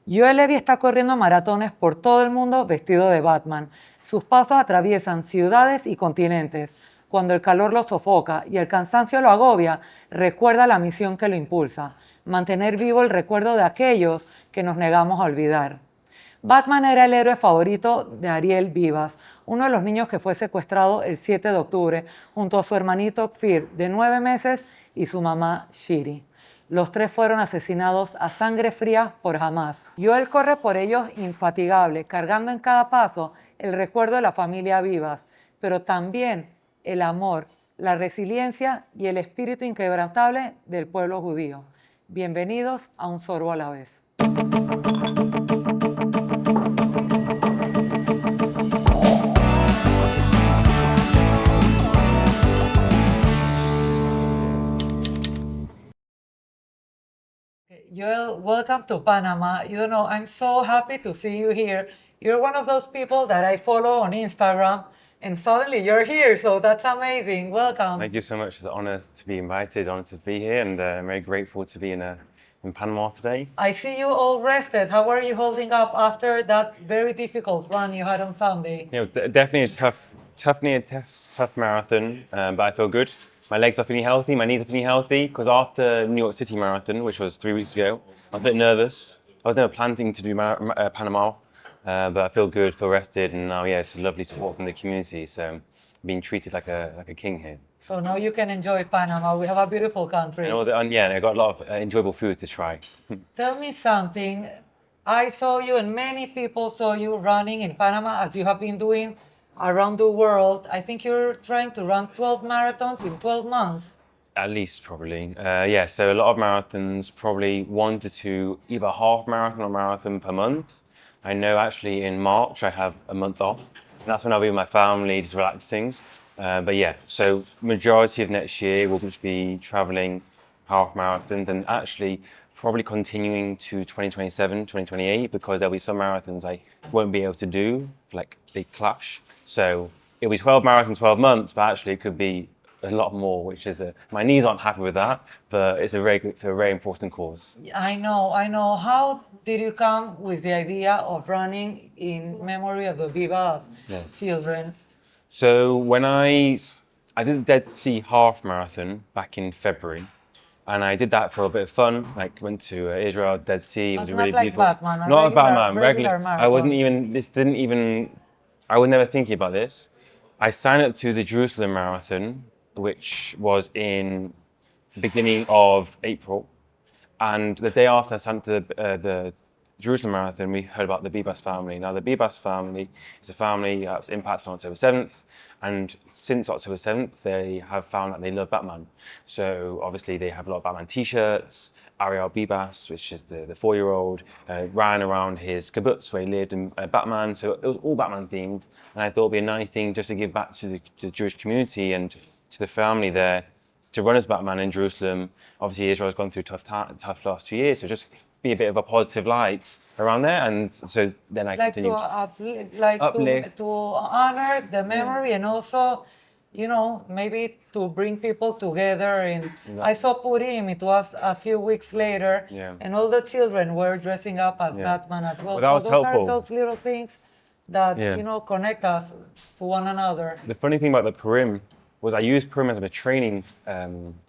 Yoel Levy está corriendo maratones por todo el mundo vestido de Batman. Sus pasos atraviesan ciudades y continentes. Cuando el calor lo sofoca y el cansancio lo agobia, recuerda la misión que lo impulsa: mantener vivo el recuerdo de aquellos que nos negamos a olvidar. Batman era el héroe favorito de Ariel Bibas, uno de los niños que fue secuestrado el 7 de octubre junto a su hermanito Kfir, de 9 meses, y su mamá Shiri. Los tres fueron asesinados a sangre fría por Hamas. Joel corre por ellos infatigable, cargando en cada paso el recuerdo de la familia Bibas, pero también el amor, la resiliencia y el espíritu inquebrantable del pueblo judío. Bienvenidos a Un Sorbo a la Vez. Joel, welcome to Panama. You know, I'm so happy to see you here. You're one of those people that I follow on Instagram, and suddenly you're here, so that's amazing. Welcome. Thank you so much. It's an honor to be invited, honor to be here, and I'm very grateful to be in Panama today. I see you all rested. How are you holding up after that very difficult run you had on Sunday? You know, definitely a tough marathon, but I feel good. My legs are feeling healthy, my knees are feeling healthy, because after New York City Marathon, which was 3 weeks ago, I was a bit nervous. I was never planning to do Panama, but I feel good, feel rested, and now, yeah, it's lovely support from the community, so I'm being treated like a king here. So now you can enjoy Panama. We have a beautiful country. And yeah, I got a lot of enjoyable food to try. Tell me something. I saw you, and many people saw you running in Panama, as you have been doing around the world. I think you're trying to run 12 marathons in 12 months. At least, probably. Yeah, so a lot of marathons, probably 1 to 2, either half marathon or marathon per month. I know actually in March I have a month off. And that's when I'll be with my family, just relaxing. But yeah, so majority of next year we'll just be traveling half marathons and actually probably continuing to 2027, 2028, because there'll be some marathons I won't be able to do, like they clash. So it'll be 12 marathons, 12 months, but actually it could be a lot more, which is my knees aren't happy with that, but it's a very important cause. I know. How did you come with the idea of running in memory of the Bibas children? So when I did the Dead Sea half marathon back in February, and I did that for a bit of fun. Like went to Israel, Dead Sea. It was really like beautiful. Batman, Not a Batman, regular I wasn't marathon. even. This didn't even. I was never thinking about this. I signed up to the Jerusalem Marathon, which was in the beginning of April, and the day after I signed up to the Jerusalem Marathon, we heard about the Bibas family. Now, the Bibas family is a family that was impacted on October 7th, and since October 7th, they have found that they love Batman. So obviously, they have a lot of Batman T-shirts. Ariel Bibas, which is the 4-year-old, ran around his kibbutz where he lived in Batman. So it was all Batman themed, and I thought it'd be a nice thing just to give back to the Jewish community and to the family there to run as Batman in Jerusalem. Obviously, Israel's gone through tough last 2 years, so just be a bit of a positive light around there, and so then I continued. To honor the memory, and also, you know, maybe to bring people together. And I saw Purim, it was a few weeks later, and all the children were dressing up as Batman as well. Well, that was so those helpful. are those little things that you know, connect us to one another. The funny thing about the Purim was I used Purim as a training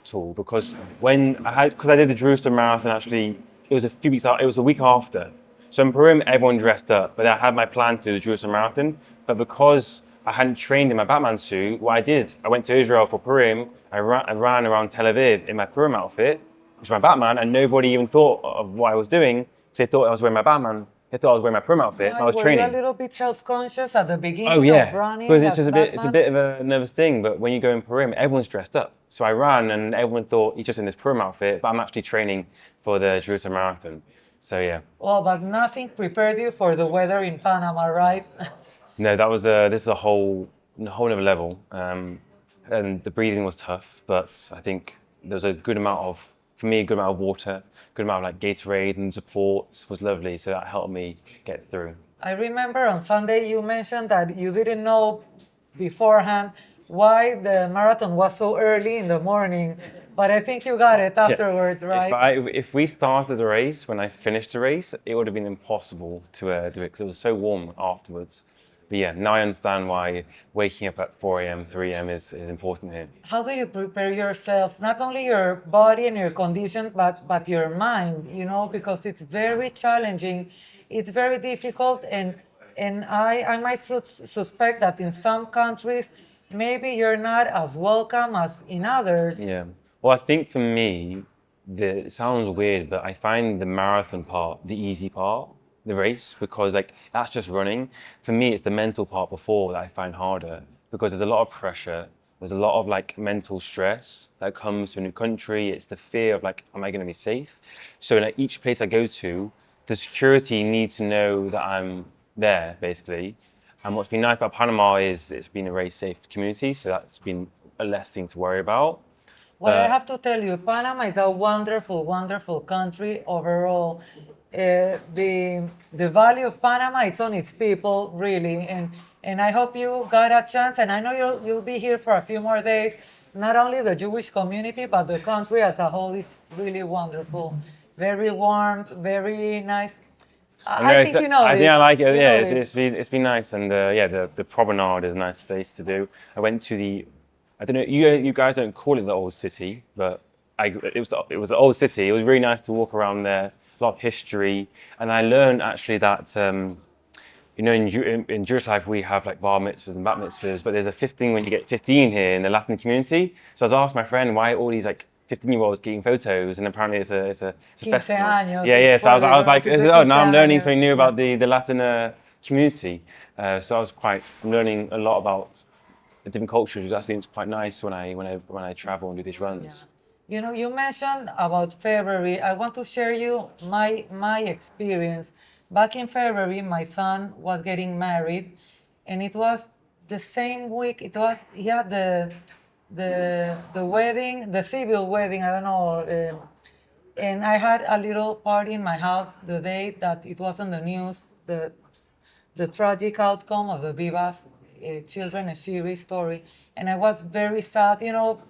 tool, because because I did the Jerusalem Marathon, actually it was a few weeks out, it was a week after. So in Purim, everyone dressed up, but I had my plan to do the Jerusalem Marathon. But because I hadn't trained in my Batman suit, what I did is I went to Israel for Purim. I ran around Tel Aviv in my Purim outfit, which is my Batman, and nobody even thought of what I was doing, because they thought I was wearing my Batman. They thought I was wearing my Purim outfit. I was training. Were you a little bit self-conscious at the beginning of running? Because it's just it's a bit of a nervous thing. But when you go in Purim, everyone's dressed up. So I ran, and everyone thought he's just in this Purim outfit, but I'm actually training for the Jerusalem Marathon. So yeah. Well, but nothing prepared you for the weather in Panama, right? No, that was this is a whole other level. And the breathing was tough, but I think there was a good amount of water, good amount of like Gatorade and support was lovely. So that helped me get through. I remember on Sunday you mentioned that you didn't know beforehand why the marathon was so early in the morning, but I think you got it afterwards, right? If we started the race when I finished the race, it would have been impossible to do it because it was so warm afterwards. But yeah, now I understand why waking up at 4 a.m., 3 a.m. is important here. How do you prepare yourself, not only your body and your condition, but your mind, you know, because it's very challenging, it's very difficult, and I might suspect that in some countries, maybe you're not as welcome as in others. Yeah. Well, I think for me, it sounds weird, but I find the marathon part the easy part, the race, because like that's just running. For me, it's the mental part before that I find harder because there's a lot of pressure. There's a lot of like mental stress that comes to a new country. It's the fear of like, am I going to be safe? So in each place I go to, the security needs to know that I'm there, basically. And what's been nice about Panama is it's been a very safe community, so that's been a less thing to worry about. Well, I have to tell you, Panama is a wonderful, wonderful country overall. The value of Panama it's on its people, really, and I hope you got a chance. And I know you'll be here for a few more days. Not only the Jewish community, but the country as a whole is really wonderful, very warm, very nice. I think you know I this. think I like it. You Yeah, know this. it's been nice, and yeah, the promenade is a nice place to do. I went to the, I don't know, you guys don't call it the old city, but it was the old city. It was really nice to walk around there. A lot of history, and I learned actually that you know in Jewish life we have like bar mitzvahs and bat mitzvahs, but there's a 15 when you get 15 here in the Latin community. So I was asked my friend why all these like 15-year-olds getting photos, and apparently it's a festival. Años, Yeah. So I was like, it's de oh, now I'm learning años. something new about the Latin community. So I was I'm learning a lot about the different cultures. I think it's quite nice when I travel and do these runs. You know, you mentioned about February. I want to share you my experience. Back in February, my son was getting married, and it was the same week. It was the wedding, the civil wedding. I don't know. And I had a little party in my house the day that it was on the news. The tragic outcome of the Bibas children and series story. And I was very sad, you know,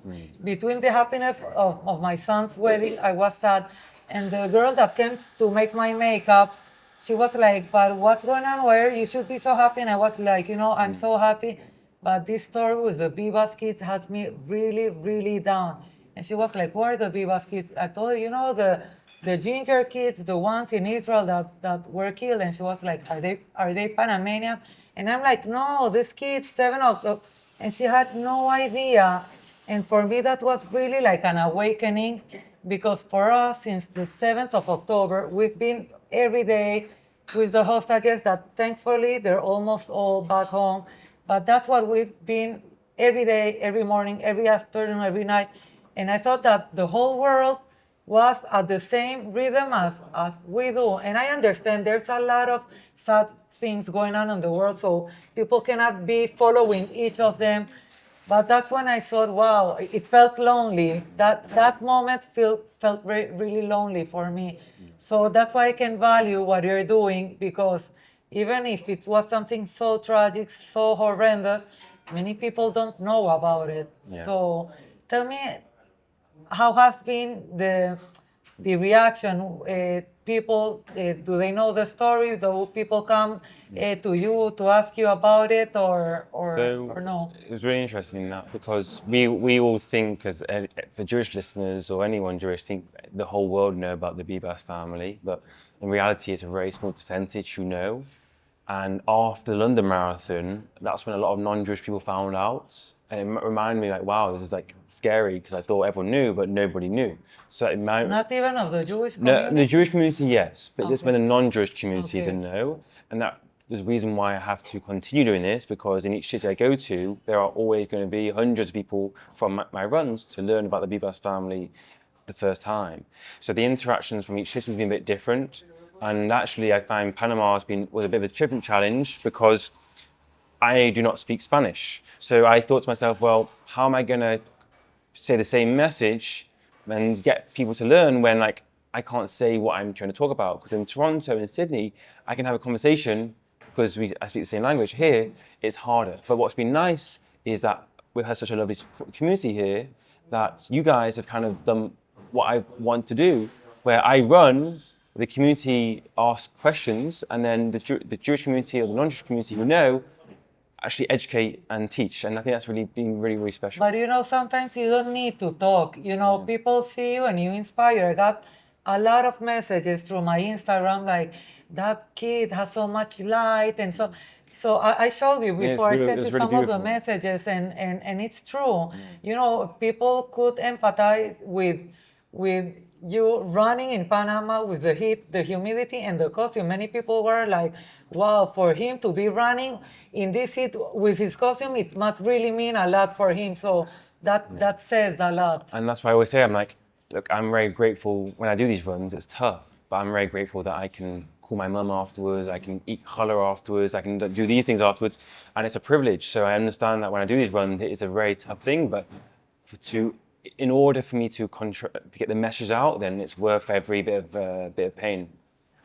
between the happiness of my son's wedding, I was sad. And the girl that came to make my makeup, she was like, but what's going on? Where you should be so happy. And I was like, you know, I'm so happy. But this story with the Bibas kids has me really, really down. And she was like, where are the Bibas kids? I told her, you know, the ginger kids, the ones in Israel that were killed. And she was like, are they Panamanian? And I'm like, no, these kids, 7 of. And she had no idea. And for me, that was really like an awakening because for us, since the 7th of October, we've been every day with the hostages that thankfully they're almost all back home. But that's what we've been every day, every morning, every afternoon, every night. And I thought that the whole world was at the same rhythm as we do. And I understand there's a lot of sad things going on in the world, so people cannot be following each of them. But that's when I thought, wow, it felt lonely. That moment felt really lonely for me. So that's why I can value what you're doing, because even if it was something so tragic, so horrendous, many people don't know about it. Yeah. So tell me, how has been the reaction? People, do they know the story? Do people come to you to ask you about it, or no? It was really interesting that because we all think, as for Jewish listeners or anyone Jewish, think the whole world know about the Bibas family, but in reality, it's a very small percentage who know. And after the London Marathon, that's when a lot of non-Jewish people found out. And it reminded me, like, wow, this is like scary because I thought everyone knew, but nobody knew. So it might Not even of the Jewish community? No, the Jewish community, yes, but this is when the non-Jewish community Okay. didn't know, and that is the reason why I have to continue doing this, because in each city I go to, there are always going to be hundreds of people from my runs to learn about the Bibas family the first time. So the interactions from each city have been a bit different, and actually I find Panama was a bit of a different challenge because I do not speak Spanish. So I thought to myself, well, how am I going to say the same message and get people to learn when, like, I can't say what I'm trying to talk about? Because in Toronto and Sydney, I can have a conversation because I speak the same language. Here, it's harder. But what's been nice is that we've had such a lovely community here that you guys have kind of done what I want to do, where I run, the community asks questions, and then the Jewish community or the non-Jewish community who know actually educate and teach. And I think that's really been really, really special. But sometimes you don't need to talk. People see you and you inspire. I got a lot of messages through my Instagram like, that kid has so much light. And so I showed you before, I sent you really some of the beautiful. messages, and it's true. People could empathize with you running in Panama with the heat, the humidity, and the costume. Many people were like, wow, for him to be running in this heat with his costume, it must really mean a lot for him. So that says a lot. And that's why I always say, I'm like, look, I'm very grateful when I do these runs, it's tough, but I'm very grateful that I can call my mum afterwards, I can eat challah afterwards, I can do these things afterwards, and it's a privilege. So I understand that when I do these runs, it is a very tough thing, but in order for me to get the message out, then it's worth every bit of pain,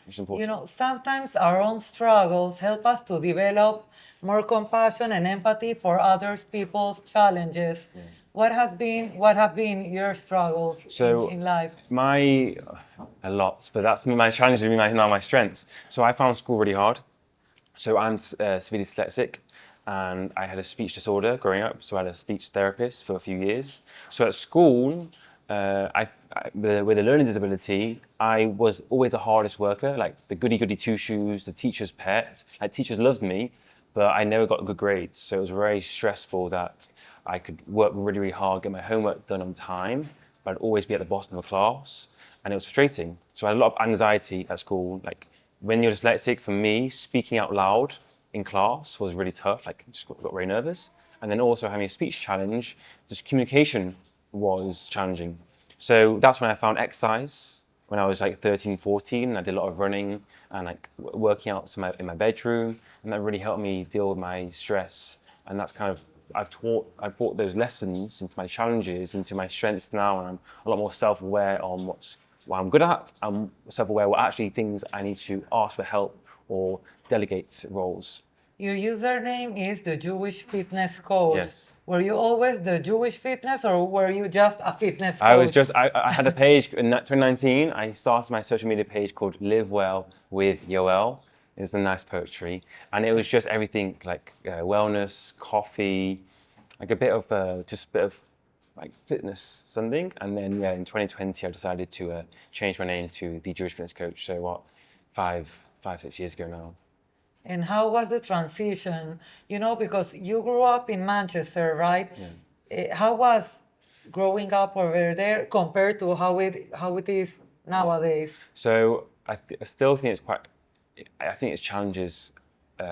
which is important. Sometimes our own struggles help us to develop more compassion and empathy for others people's challenges. Yeah. What have been your struggles in life? A lot, but that's my challenges and now my strengths. So I found school really hard. So I'm severely dyslexic, and I had a speech disorder growing up, so I had a speech therapist for a few years. So at school, with a learning disability, I was always the hardest worker, like the goody two-shoes, the teacher's pet. Like, teachers loved me, but I never got good grades. So it was very stressful that I could work really, really hard, get my homework done on time, but I'd always be at the bottom of the class, and it was frustrating. So I had a lot of anxiety at school. Like, when you're dyslexic, for me, speaking out loud in class was really tough. Like, I just got very nervous. And then also having a speech challenge, just communication was challenging. So that's when I found exercise. When I was like 13, 14, I did a lot of running and like working out in my bedroom, and that really helped me deal with my stress. And that's kind of, I've brought those lessons into my challenges, into my strengths now, and I'm a lot more self-aware on what I'm good at. I'm self-aware what actually things I need to ask for help or delegate roles. Your username is the Jewish Fitness Coach. Yes. Were you always the Jewish Fitness, or were you just a fitness coach? I had a page in 2019. I started my social media page called Live Well with Yoel. It was a nice poetry. And it was just everything like wellness, coffee, like a bit of like fitness something. And then in 2020, I decided to change my name to the Jewish Fitness Coach. So 6 years ago now. And how was the transition? Because you grew up in Manchester, right? Yeah. How was growing up over there compared to how it is nowadays? So I still think I think it's challenges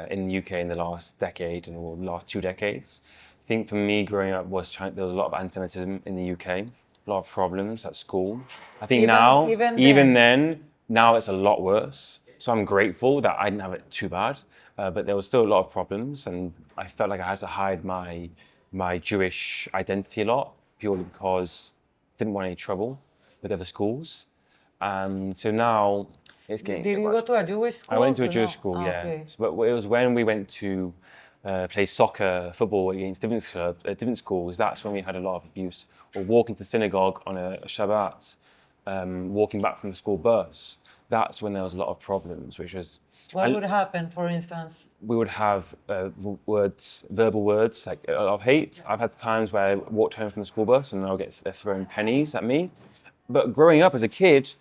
in the UK in the last decade or the last 2 decades. I think for me growing up there was a lot of anti-Semitism in the UK, a lot of problems at school. I think even then, now it's a lot worse. So I'm grateful that I didn't have it too bad, but there was still a lot of problems, and I felt like I had to hide my Jewish identity a lot, purely because I didn't want any trouble with other schools. So now it's getting... Did you go to a Jewish school? I went to a Jewish school, yeah. Okay. So, but it was when we went to play football against different schools, that's when we had a lot of abuse. Or walking to synagogue on a Shabbat, walking back from the school bus. That's when there was a lot of problems, which was... What would happen, for instance? We would have verbal words, like a lot of hate. I've had times where I walked home from the school bus and I'll get thrown pennies at me. But growing up as a kid,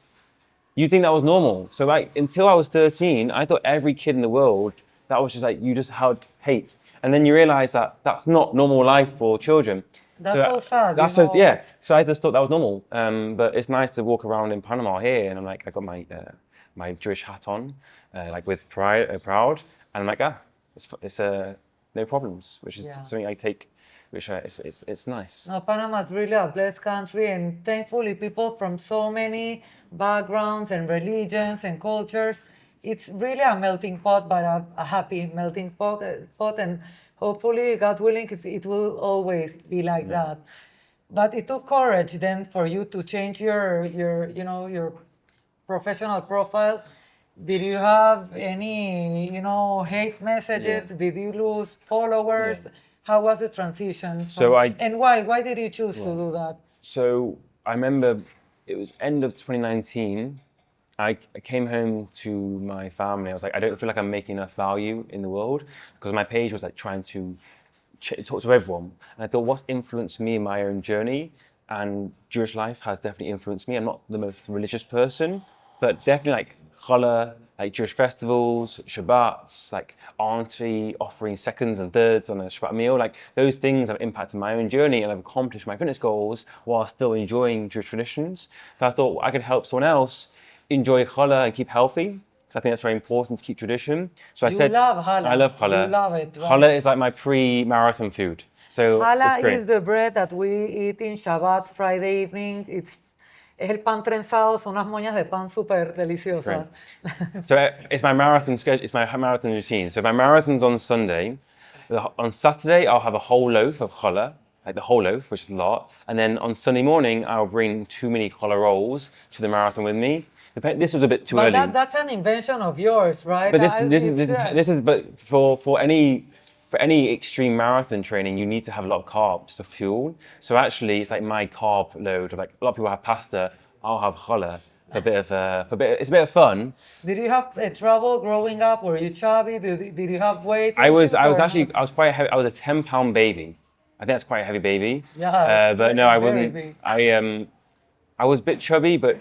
you think that was normal. So like, until I was 13, I thought every kid in the world, that was just like, you just had hate. And then you realize that that's not normal life for children. That's so sad. That's so, yeah. So I just thought that was normal. But it's nice to walk around in Panama here, and I'm like, I got my Jewish hat on, like with proud, and I'm like, it's no problems, which is something I take, which it's nice. No, Panama is really a blessed country, and thankfully people from so many backgrounds and religions and cultures. It's really a melting pot, but a happy melting pot, and hopefully, God willing, it will always be like that. But it took courage then for you to change your professional profile. Did you have any hate messages? Did you lose followers? How was the transition? So and why did you choose to do that? So I remember it was end of 2019. I came home to my family. I was like, I don't feel like I'm making enough value in the world, because my page was like trying to talk to everyone. And I thought, what's influenced me in my own journey? And Jewish life has definitely influenced me. I'm not the most religious person, but definitely like challah, like Jewish festivals, Shabbats, like auntie offering seconds and thirds on a Shabbat meal, like those things have impacted my own journey, and I've accomplished my fitness goals while still enjoying Jewish traditions. So I thought I could help someone else enjoy challah and keep healthy. So I think that's very important to keep tradition. So I said, love challah. I love challah. You love it, right? Challah is like my pre-marathon food. So it's Challah great. is the bread that we eat in Shabbat, Friday evening. Es el pan trenzado, son unas moñas de pan súper deliciosas. So it's my marathon schedule. It's my marathon routine. So my marathon's on Sunday. On Saturday, I'll have a whole loaf of challah, like the whole loaf, which is a lot. And then on Sunday morning, I'll bring 2 mini challah rolls to the marathon with me. This was a bit too early. That's an invention of yours, right? But this is but for any extreme marathon training, you need to have a lot of carbs to fuel. So actually, it's like my carb load. Like a lot of people have pasta, I'll have challah for a bit of it's a bit of fun. Did you have trouble growing up? Were you chubby? Did you have weight? I was quite heavy. I was a 10-pound baby. I think that's quite a heavy baby. Yeah. But no, I wasn't. Big. I was a bit chubby, but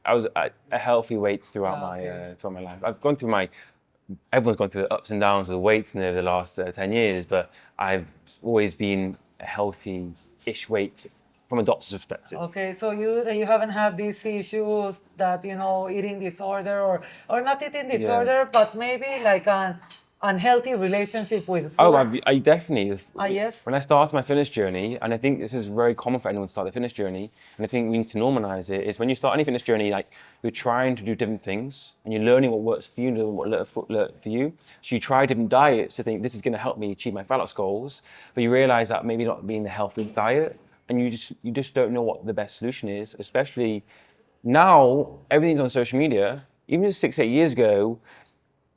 I was at a healthy weight throughout Okay. my life. I've gone through everyone's gone through the ups and downs with weights over the last 10 years, but I've always been a healthy-ish weight from a doctor's perspective. Okay, so you haven't had these issues that, eating disorder or not eating disorder, but maybe like an unhealthy relationship with food. Oh, I definitely. Yes. When I started my fitness journey, and I think this is very common for anyone to start their fitness journey, and I think we need to normalize it, is when you start any fitness journey, like you're trying to do different things, and you're learning what works for you and what works for you. So you try different diets to think this is going to help me achieve my fat loss goals, but you realize that maybe not being the healthiest diet, and you just don't know what the best solution is. Especially now, everything's on social media. Even just 6-8 years ago,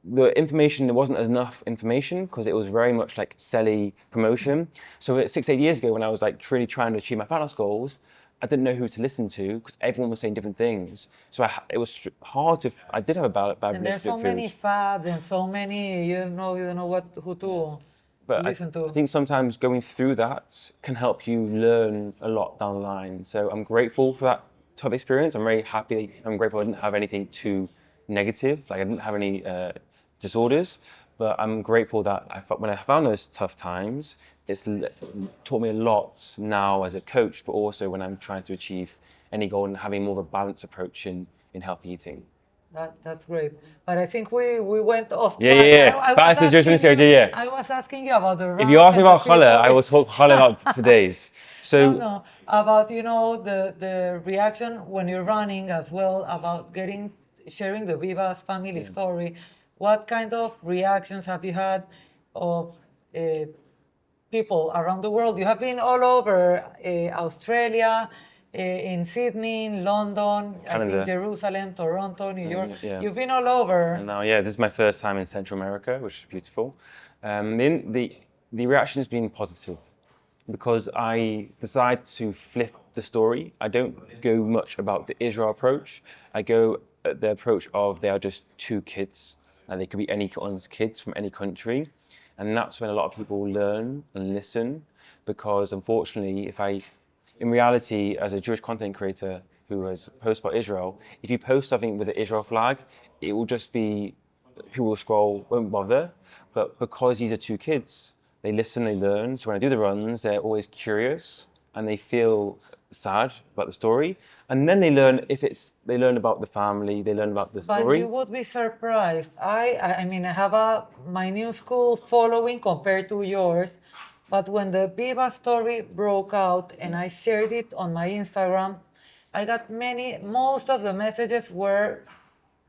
the information, there wasn't enough information because it was very much like selly promotion. So 6-8 years ago, when I was like really trying to achieve my fat loss goals, I didn't know who to listen to because everyone was saying different things. So it was hard to. I did have a bad and there's so many fads and so many you don't know who to listen to. I think sometimes going through that can help you learn a lot down the line. So I'm grateful for that tough experience. I'm very happy. I'm grateful I didn't have anything too negative. Like I didn't have any disorders, but I'm grateful that when I found those tough times, it's taught me a lot now as a coach, but also when I'm trying to achieve any goal and having more of a balanced approach in healthy eating. That's great. But I think we went off track. I was asking you about the runs. If you ask me about challah, I was talking challah about for days. So no, about the reaction when you're running as well, about sharing the Bibas family story. What kind of reactions have you had of people around the world? You have been all over Australia, in Sydney, in London, Canada. I think Jerusalem, Toronto, New York. Yeah. You've been all over. And now, this is my first time in Central America, which is beautiful. The reaction has been positive because I decided to flip the story. I don't go much about the Israel approach. I go at the approach of they are just 2 kids. And they could be anyone's kids from any country. And that's when a lot of people learn and listen, because unfortunately, in reality, as a Jewish content creator who has posted about Israel, if you post something with the Israel flag, it will just be, people will scroll, won't bother. But because these are 2 kids, they listen, they learn. So when I do the runs, they're always curious and they feel sad about the story, and then they learn they learn about the family, they learn about the story. But you would be surprised. I mean, I have my new school following compared to yours, but when the Bibas story broke out and I shared it on my Instagram, I got most of the messages were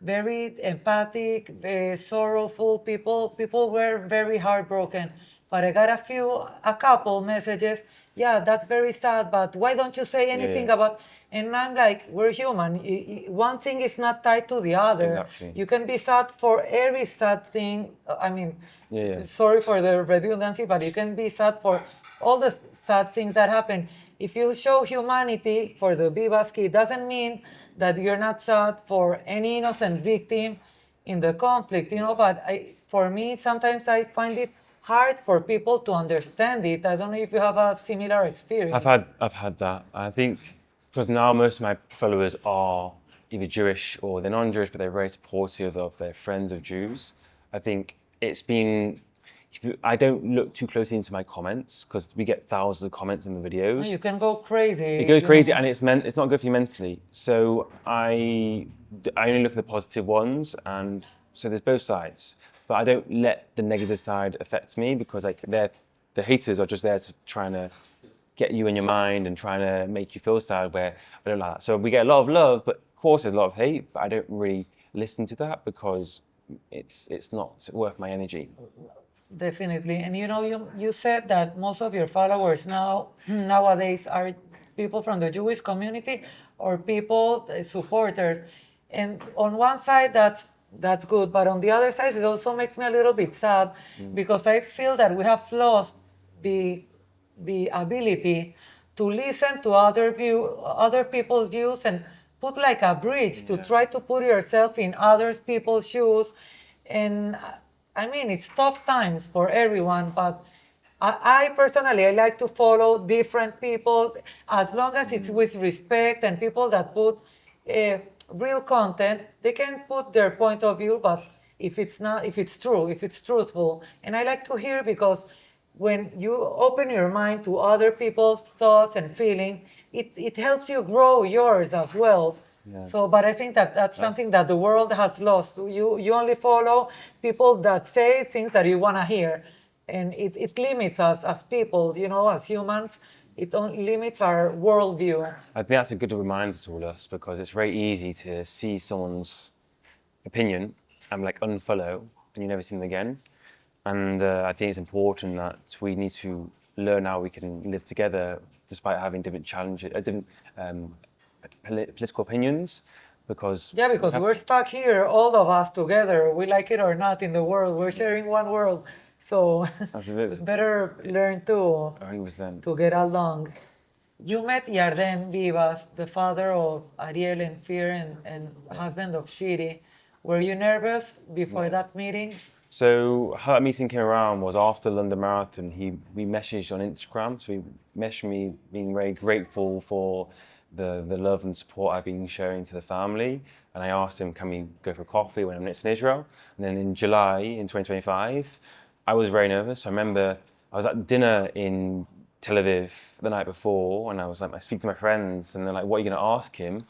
very empathic, sorrowful people. People were very heartbroken. but I got a couple messages. Yeah, that's very sad, but why don't you say anything Yeah. about? And I'm like, we're human. One thing is not tied to the other. Exactly. You can be sad for every sad thing. I mean, Yeah. sorry for the redundancy, but you can be sad for all the sad things that happen. If you show humanity for the Bibas kid, doesn't mean that you're not sad for any innocent victim in the conflict, But for me, sometimes I find it hard for people to understand it. I don't know if you have a similar experience. I've had that. I think because now most of my followers are either Jewish or they're non-Jewish, but they're very supportive of their friends of Jews. I think it's been. I don't look too closely into my comments because we get thousands of comments in the videos. You can go crazy. It goes crazy, and it's not good for you mentally. So I only look at the positive ones, and so there's both sides. But I don't let the negative side affect me because like the haters are just there to trying to get you in your mind and trying to make you feel sad. Where I don't like that. So we get a lot of love, but of course there's a lot of hate. But I don't really listen to that because it's not worth my energy. Definitely. And you said that most of your followers nowadays are people from the Jewish community or people, supporters. And on one side, that's good. But on the other side, it also makes me a little bit sad because I feel that we have lost the ability to listen to other people's views and put like a bridge to try to put yourself in other people's shoes. And I mean, it's tough times for everyone, but I personally, I like to follow different people as long as it's with respect and people that put real content. They can put their point of view, but if it's true, if it's truthful. And I like to hear because when you open your mind to other people's thoughts and feeling, it helps you grow yours as well. Yeah. So, but I think that's something that the world has lost. You only follow people that say things that you want to hear, and it limits us as people, as humans. It limits our worldview. I think that's a good reminder to all us because it's very easy to see someone's opinion and like unfollow and you never see them again. And I think it's important that we need to learn how we can live together despite having different challenges, different political opinions. Because we're stuck here, all of us together. We like it or not in the world. We're sharing one world. So it's better learn to 100%. to get along. You met Yarden Bibas, the father of Ariel and Fear and husband of Shiri. Were you nervous before that meeting? So how that meeting came around was after London Marathon. We messaged on Instagram. So he messaged me being very grateful for the love and support I've been showing to the family. And I asked him, can we go for a coffee when I'm next in Israel? And then in July, in 2025, I was very nervous. I remember I was at dinner in Tel Aviv the night before, and I was like, I speak to my friends, and they're like, what are you going to ask him?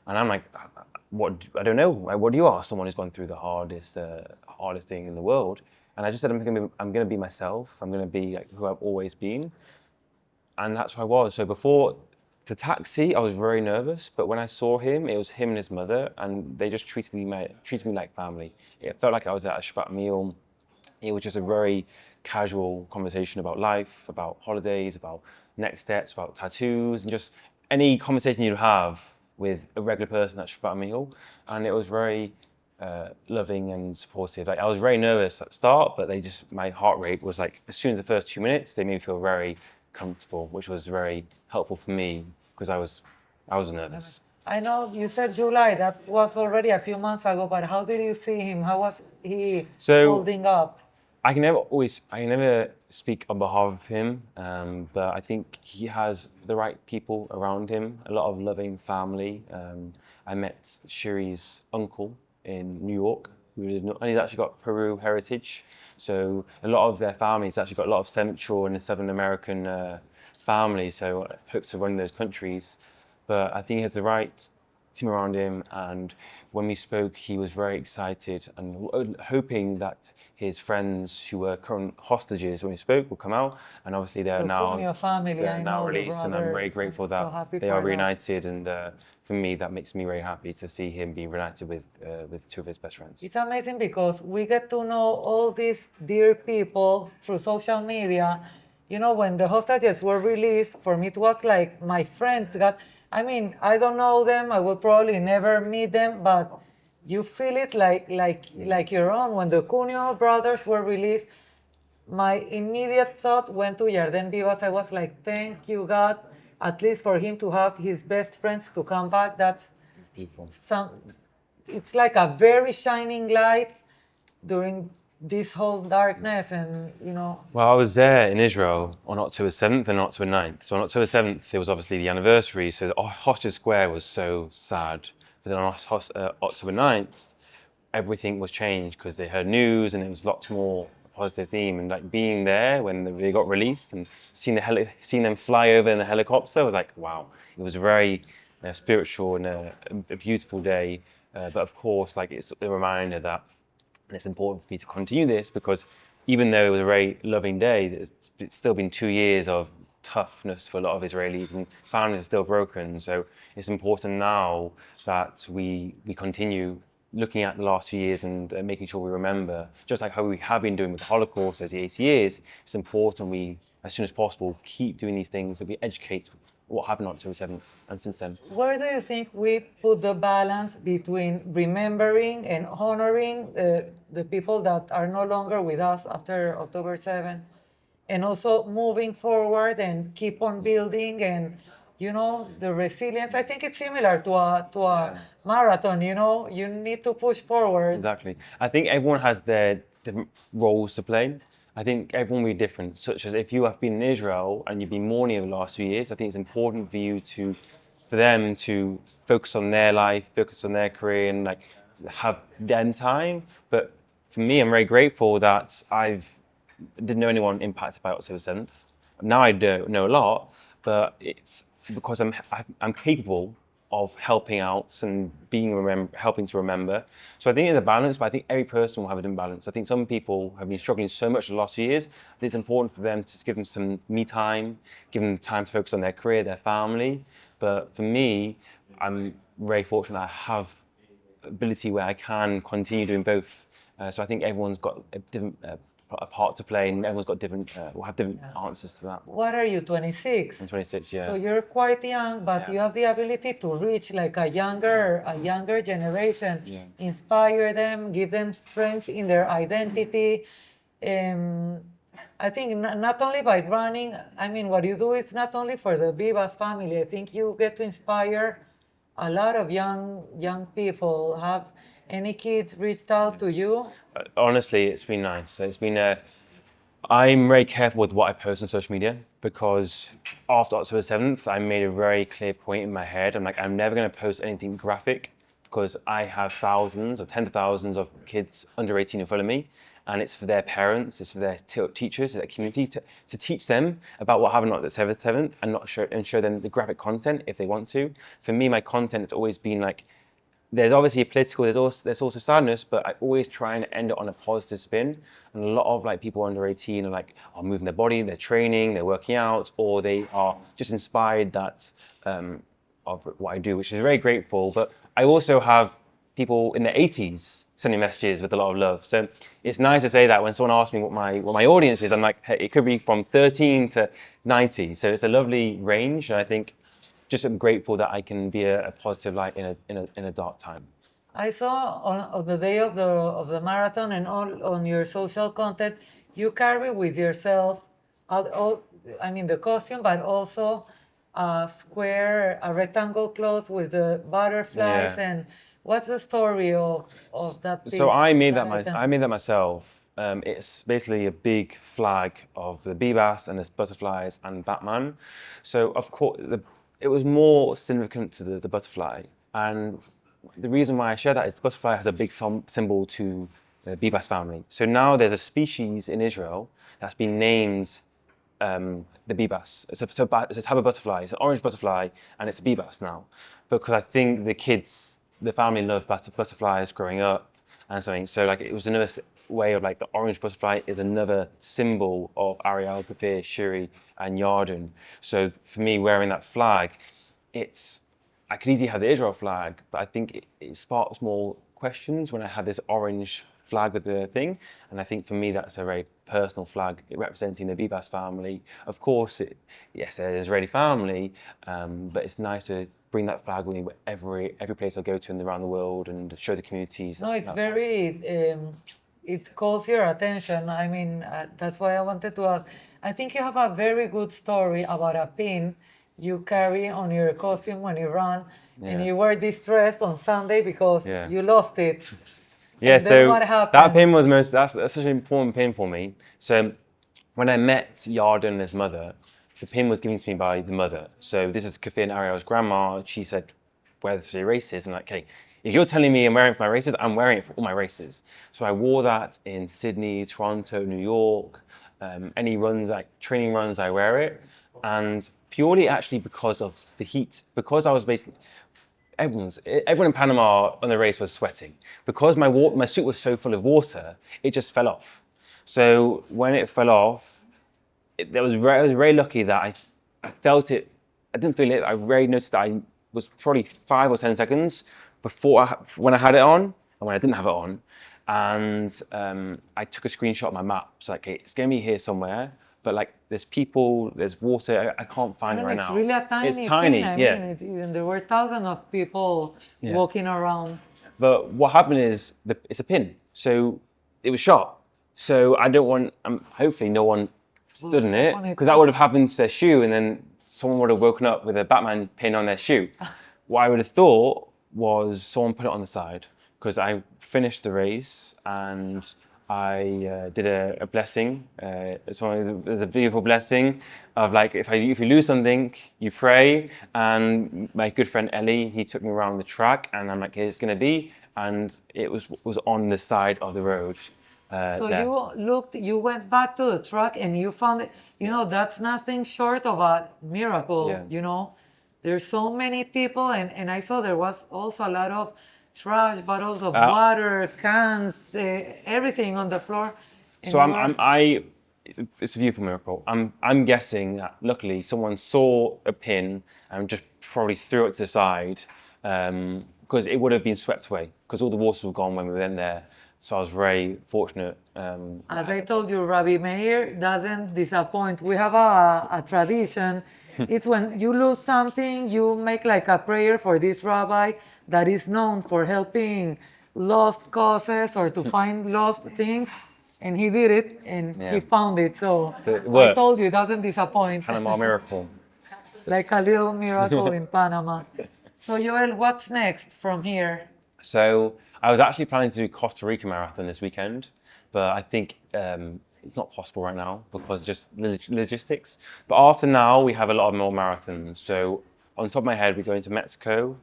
And I'm like, I don't know. What do you ask someone who's gone through the hardest thing in the world? And I just said, I'm going to be myself. I'm going to be like who I've always been. And that's who I was. So before the taxi, I was very nervous, but when I saw him, it was him and his mother, and they just treated me like family. It felt like I was at a Shabbat meal. It was just a very casual conversation about life, about holidays, about next steps, about tattoos, and just any conversation you'd have with a regular person at Shabbat meal. And it was very loving and supportive. Like, I was very nervous at the start, but my heart rate was like, as soon as the first 2 minutes, they made me feel very comfortable, which was very helpful for me because I was nervous. I know you said July, that was already a few months ago, but how did you see him? How was he holding up? I can never speak on behalf of him, but I think he has the right people around him, a lot of loving family. I met Shiri's uncle in New York, and he's actually got Peru heritage. So a lot of their families actually got a lot of Central and Southern American families, so I hope to run those countries. But I think he has the right team around him, and when we spoke, he was very excited and hoping that his friends who were current hostages when we spoke will come out, and obviously The Cuneo family, I know, the released, and I'm brothers. very grateful that So happy they for are that. reunited, and for me that makes me very happy to see him be reunited with two of his best friends. It's amazing because we get to know all these dear people through social media. You know, when the hostages were released, for me it was like my friends got, I mean, I don't know them, I will probably never meet them, but you feel it like your own. When the Cuneo brothers were released, my immediate thought went to Yarden Bibas. I was like, thank you, God, at least for him to have his best friends to come back. That's some, it's like a very shining light during this whole darkness, and you know. Well, I was there in Israel on October 7th and October 9th. So on October 7th, it was obviously the anniversary, so the Hostage Square was so sad. But then on October 9th, everything was changed because they heard news and it was lots more positive theme. And like being there when they got released and seeing them fly over in the helicopter was like, wow. It was a very spiritual and a beautiful day. But of course, like it's a reminder that it's important for me to continue this because even though it was a very loving day, it's still been 2 years of toughness for a lot of Israelis, and families are still broken. So it's important now that we continue looking at the last 2 years and making sure we remember, just like how we have been doing with the Holocaust those 80 years, it's important we, as soon as possible, keep doing these things, that we educate what happened on October 7th and since then. Where do you think we put the balance between remembering and honoring the people that are no longer with us after October 7th, and also moving forward and keep on building and, you know, the resilience? I think it's similar to a marathon, you know, you need to push forward. Exactly. I think everyone has their different roles to play. I think everyone will be different, such as if you have been in Israel and you've been mourning over the last 2 years, I think it's important for them to focus on their life, focus on their career and like have them time. But for me, I'm very grateful that didn't know anyone impacted by October 7th. Now I don't know a lot, but it's because I'm capable of helping out and helping to remember. So I think it's a balance, but I think every person will have a different balance. I think some people have been struggling so much the last few years. I think it's important for them to just give them some me time, give them time to focus on their career, their family. But for me, I'm very fortunate I have ability where I can continue doing both. So I think everyone's got a different a part to play, and everyone's got different, will have different answers to that. What are you, 26? I'm 26, yeah. So you're quite young, but you have the ability to reach like a younger generation, inspire them, give them strength in their identity. I think not only by running, I mean, what you do is not only for the Bibas family. I think you get to inspire a lot of young people. Have any kids reached out to you? Honestly, it's been nice. It's been. I'm very careful with what I post on social media because after October 7th, I made a very clear point in my head. I'm like, I'm never going to post anything graphic because I have thousands or tens of thousands of kids under 18 who follow me, and it's for their parents, it's for their teachers, their community to teach them about what happened on October 7th and show them the graphic content if they want to. For me, my content has always been like, there's obviously political, there's also sadness, but I always try and end it on a positive spin. And a lot of like people under 18 are like, are moving their body, they're training, they're working out, or they are just inspired that of what I do, which is very grateful. But I also have people in their 80s sending messages with a lot of love. So it's nice to say that when someone asks me what my audience is, I'm like, hey, it could be from 13 to 90. So it's a lovely range, and I think just I'm grateful that I can be a positive light in a dark time. I saw on the day of the marathon and all on your social content, you carry with yourself, I mean the costume, but also a rectangle cloth with the butterflies. Yeah. And what's the story of that piece? So I made that item? I made that myself. It's basically a big flag of the Bibas and the butterflies and Batman. So of course it was more significant to the butterfly, and the reason why I share that is the butterfly has a big symbol to the Bibas family. So now there's a species in Israel that's been named the Bibas. It's a type of butterfly. It's an orange butterfly, and it's a Bibas now, because I think the family loved butterflies growing up and something. So like it was another way of like the orange butterfly is another symbol of Ariel, Kafir, Shuri, and Yarden. So for me, wearing that flag, I could easily have the Israel flag, but I think it sparks more questions when I have this orange flag with the thing. And I think for me, that's a very personal flag representing the Bibas family. Of course, yes, they're an Israeli family, but it's nice to bring that flag with me every place I go to around the world and show the communities. No, it's very, it calls your attention. I mean, that's why I wanted to ask. I think you have a very good story about a pin you carry on your costume when you run, and you were distressed on Sunday because you lost it. Yeah, and then so what happened? that pin was that's such an important pin for me. So when I met Yarden and his mother, the pin was given to me by the mother. So this is Kafir and Ariel's grandma. She said, wear this for your races. And like, okay, if you're telling me I'm wearing it for my races, I'm wearing it for all my races. So I wore that in Sydney, Toronto, New York. Any runs, like training runs, I wear it. And purely actually because of the heat, because I was basically, everyone in Panama on the race was sweating. Because my suit was so full of water, it just fell off. So when it fell off, I was very lucky that I felt it. I didn't feel it. I really noticed that I was probably 5 or 10 seconds when I had it on and when I didn't have it on. And I took a screenshot of my map. So like, okay, it's going to be here somewhere. But like, there's people, there's water. I can't find it right now. It's really a tiny It's tiny, pin. yeah. I mean, there were thousands of people walking around. But what happened is, it's a pin. So it was shot. So I don't want, hopefully no one stood in it, because that would have happened to their shoe and then someone would have woken up with a Batman pin on their shoe. What I would have thought was someone put it on the side, because I finished the race and I did a blessing. There's a beautiful blessing of like, if you lose something, you pray. And my good friend Ellie, he took me around the track, and I'm like, here's it's gonna be, and it was on the side of the road. So you went back to the truck and you found it. You know, that's nothing short of a miracle. Yeah. You know, there's so many people, and I saw there was also a lot of trash, bottles of water, cans, everything on the floor. And so it's a beautiful miracle. I'm guessing that luckily someone saw a pin and just probably threw it to the side, because it would have been swept away, because all the water was gone when we went there. So I was very fortunate. As I told you, Rabbi Meir doesn't disappoint. We have a tradition. It's when you lose something, you make like a prayer for this rabbi that is known for helping lost causes or to find lost things. And he did it, and he found it. So it works. I told you, it doesn't disappoint. Panama miracle. Like a little miracle in Panama. So Yoel, what's next from here? So I was actually planning to do Costa Rica Marathon this weekend, but I think it's not possible right now because just logistics. But after now, we have a lot of more marathons. So on top of my head, we're going to Mexico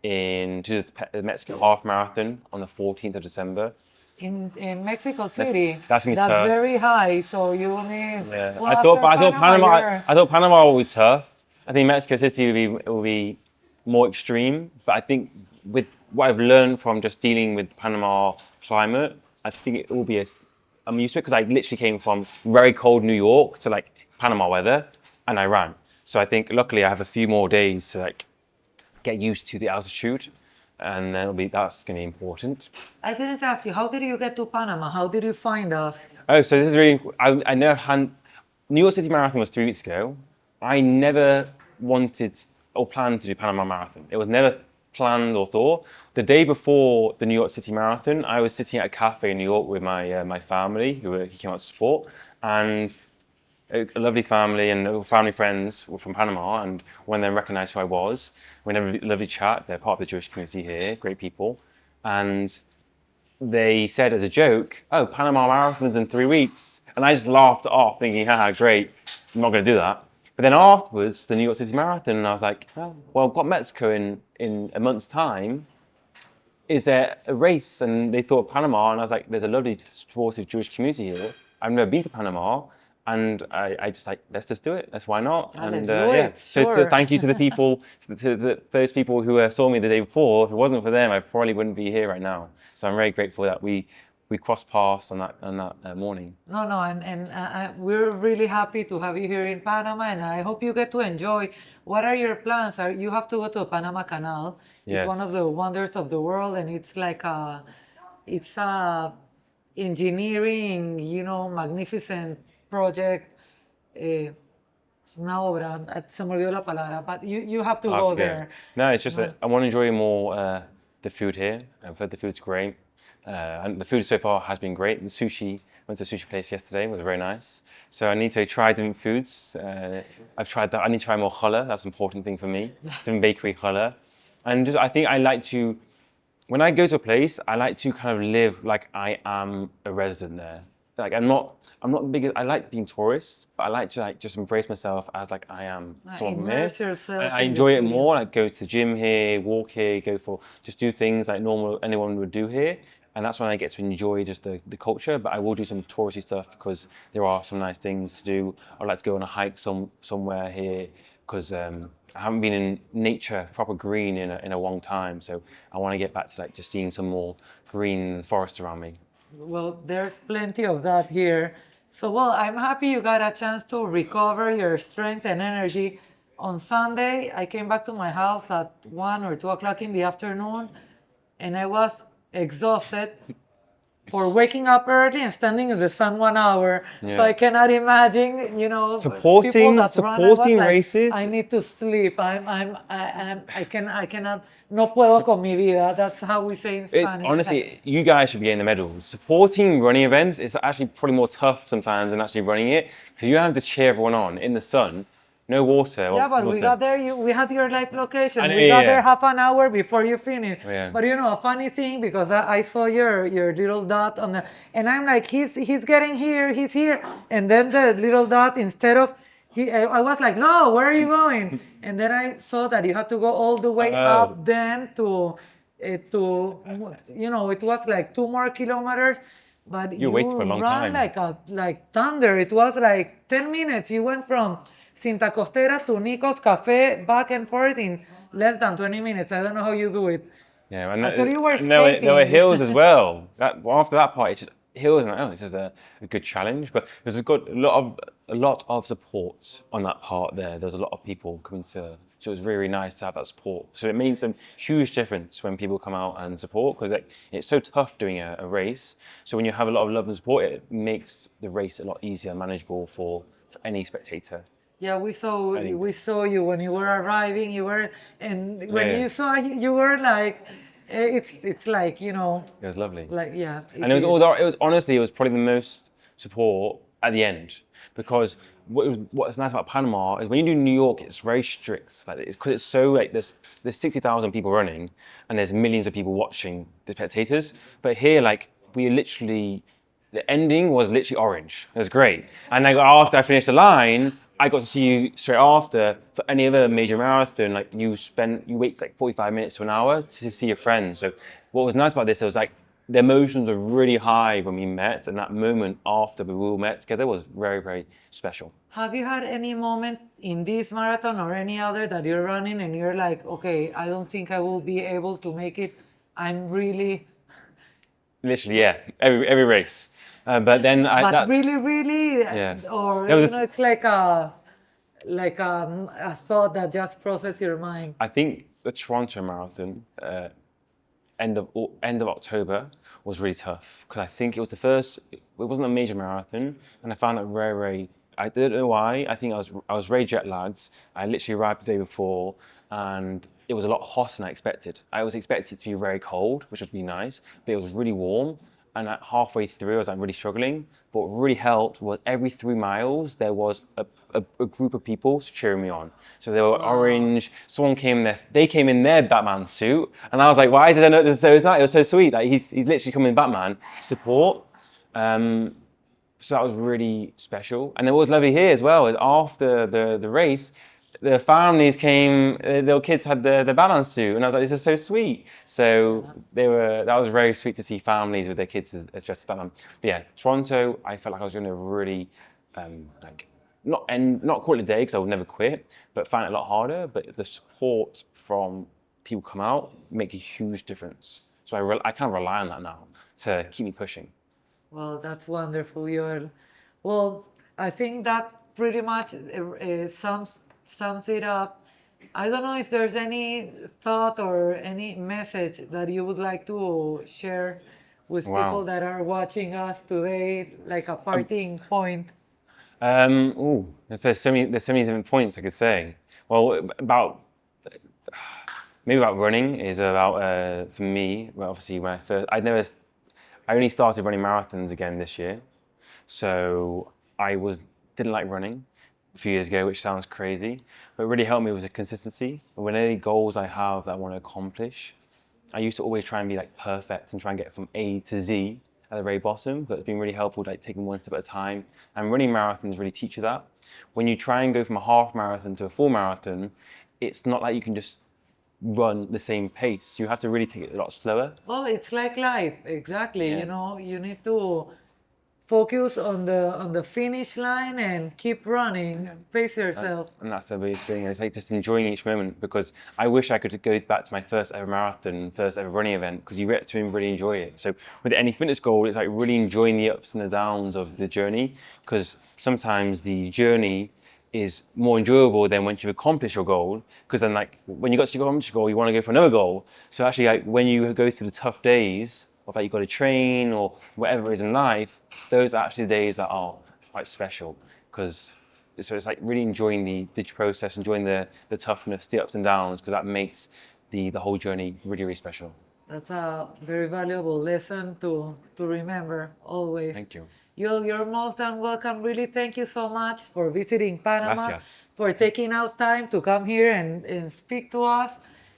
to the Mexico Half Marathon on the 14th of December. In Mexico City. That's tough. Very high, so you will need. Yeah. Well, I thought Panama would be tough. I think Mexico City will be more extreme, but I think with what I've learned from just dealing with Panama climate, I think it will be I'm used to it, because I literally came from very cold New York to like Panama weather, and I ran. So I think luckily I have a few more days to like get used to the altitude, and then that's going to be important. I didn't ask you, how did you get to Panama? How did you find us? Oh, so this is really, I never had, New York City Marathon was 3 weeks ago. I never wanted or planned to do Panama Marathon. It was never planned or thought. The day before the New York City Marathon, I was sitting at a cafe in New York with my family, who came out to support, and a lovely family and family friends were from Panama, and when they recognized who I was, we had a lovely chat. They're part of the Jewish community here, great people, and they said as a joke, "Oh, Panama Marathon's in 3 weeks," and I just laughed it off, thinking, "Haha, great, I'm not going to do that." But then afterwards, the New York City Marathon, and I was like, "Oh, well, I've got Mexico in a month's time. Is there a race?" And they thought Panama, and I was like, "There's a lovely, supportive Jewish community here. I've never been to Panama, And I just like, let's just do it. Why not? Yeah, And let's do yeah, it, so sure. thank you to the people, those people who saw me the day before. If it wasn't for them, I probably wouldn't be here right now. So I'm very grateful that we crossed paths on that morning. No, no, and we're really happy to have you here in Panama, and I hope you get to enjoy. What are your plans? You have to go to the Panama Canal. It's one of Yes. the wonders of the world, and it's like it's a engineering, magnificent project. Eh, una obra, se me olvidó la palabra, but you have to I have go to go. there. No, it's just No. that I want to enjoy more the food here. I've heard the food's great. And the food so far has been great. The sushi, went to a sushi place yesterday, was very nice. So I need to try different foods. I've tried that. I need to try more challah. That's an important thing for me. Different bakery challah. And just, I think I like to, when I go to a place, I like to kind of live like I am a resident there. Like I'm not the biggest. I like being tourist, but I like to like just embrace myself as like I am someone from here. Immerse yourself I in the enjoy it city. more. Like go to the gym here, walk here, just do things like normal anyone would do here. And that's when I get to enjoy just the culture. But I will do some touristy stuff because there are some nice things to do. I'd like to go on a hike somewhere here because I haven't been in nature, proper green in a long time. So I want to get back to like just seeing some more green forest around me. Well, there's plenty of that here. So, well, I'm happy you got a chance to recover your strength and energy. On Sunday, I came back to my house at 1 or 2 o'clock in the afternoon, and I was exhausted for waking up early and standing in the sun 1 hour. So Yeah. I cannot imagine, people Supporting that run. I was like, races. I need to sleep. I cannot. No puedo con mi vida. That's how we say in It's Spanish. honestly, you guys should be getting the medals. Supporting running events is actually probably more tough sometimes than actually running it because you have to cheer everyone on in the sun, no water. Yeah, but we got there. We had your live location. I know, We got yeah. there half an hour before you finished. Yeah. But a funny thing because I saw your little dot on the, and I'm like, he's getting here, he's here, and then the little dot instead of I was like, no, where are you going? And then I saw that you had to go all the way up then to it was like 2 more kilometers. But You waited for a long ran time. like thunder. It was like 10 minutes. You went from Cinta Costera to Nico's Cafe back and forth in less than 20 minutes. I don't know how you do it. Yeah, and I thought you were there were skating. hills as well. After that part, it's just hills, and this is a good challenge. But there's a lot of support on that part there. There's a lot of people coming to. So it was really nice to have that support. So it means a huge difference when people come out and support because it's so tough doing a race. So when you have a lot of love and support, it makes the race a lot easier and manageable for any spectator. Yeah, we saw you when you were arriving. And when Yeah. you saw you were like, it's like It was lovely. like yeah. And it was honestly, it was probably the most support at the end because what's nice about Panama is when you do New York, it's very strict. Like because it's so like there's 60,000 people running and there's millions of people watching the spectators. But here, like the ending was literally orange. It was great. And then after I finished the line, I got to see you straight after. For any other major marathon, like you wait like 45 minutes to an hour to see your friends. So what was nice about this, it was like the emotions were really high when we met, and that moment after we all met together was very, very special. Have you had any moment in this marathon or any other that you're running and you're like, okay, I don't think I will be able to make it. I'm really. Literally, yeah, every race. But then really, Yeah. or There was it's like a thought that just processes your mind. I think the Toronto Marathon, end of October, was really tough because I think it was the first. It wasn't a major marathon, and I found it very, very. I don't know why. I think I was very jet lagged. I literally arrived the day before, and it was a lot hotter than I expected. I was expected it to be very cold, which would be nice, but it was really warm. And like halfway through, I was like really struggling. But what really helped was every 3 miles, there was a group of people cheering me on. So they were orange. Someone came there. They came in their Batman suit, and I was like, "Why is it so nice?" It was so sweet. Like he's literally coming in Batman support. So that was really special. And then what was lovely here as well is after the race, the families came, their kids had the balance suit, and I was like, this is so sweet. So that was very sweet to see families with their kids as dressed as Batman. But yeah, Toronto, I felt like I was doing a really like not call it a day because I would never quit, but find it a lot harder. But the support from people come out make a huge difference. So I kind of rely on that now to keep me pushing. Well, that's wonderful, Yoel. Well, I think that pretty much sums it up. I don't know if there's any thought or any message that you would like to share with people Wow. that are watching us today, like a parting point. There's so many different points I could say. Well, maybe about running is about for me. Well, obviously when I only started running marathons again this year, so didn't like running a few years ago, which sounds crazy, but it really helped me with the consistency. When any goals I have that I want to accomplish, I used to always try and be like perfect and try and get from A to Z at the very bottom, but it's been really helpful like taking one step at a time. And running marathons really teach you that. When you try and go from a half marathon to a full marathon, it's not like you can just run the same pace. You have to really take it a lot slower. Well, it's like life, exactly. Yeah. You know, you need to focus on the finish line and keep running, pace yourself. And that's the big thing. It's like just enjoying each moment, because I wish I could go back to my first ever marathon, first ever running event, because you get to really enjoy it. So with any fitness goal, it's like really enjoying the ups and the downs of the journey, because sometimes the journey is more enjoyable than once you've accomplished your goal, because then like when you got to accomplish your goal, you want to go for another goal. So actually like when you go through the tough days of like you've got to train or whatever it is in life, those are actually the days that are quite special, because so it's like really enjoying the process, enjoying the toughness, the ups and downs, because that makes the whole journey really, really special. That's a very valuable lesson to remember always. Thank you. You're most than welcome. Really, thank you so much for visiting Panama, Gracias. for taking out time to come here and speak to us.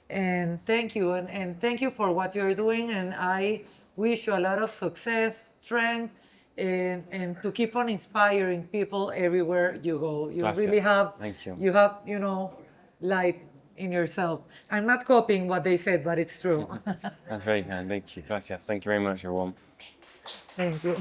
And thank you. And thank you for what you're doing. And I wish you a lot of success, strength, and to keep on inspiring people everywhere you go. You really Gracias. have, Thank you. you have, you know, light in yourself. I'm not copying what they said, but it's true. That's very kind. Thank you. Gracias. Thank you very much, everyone. Thank you.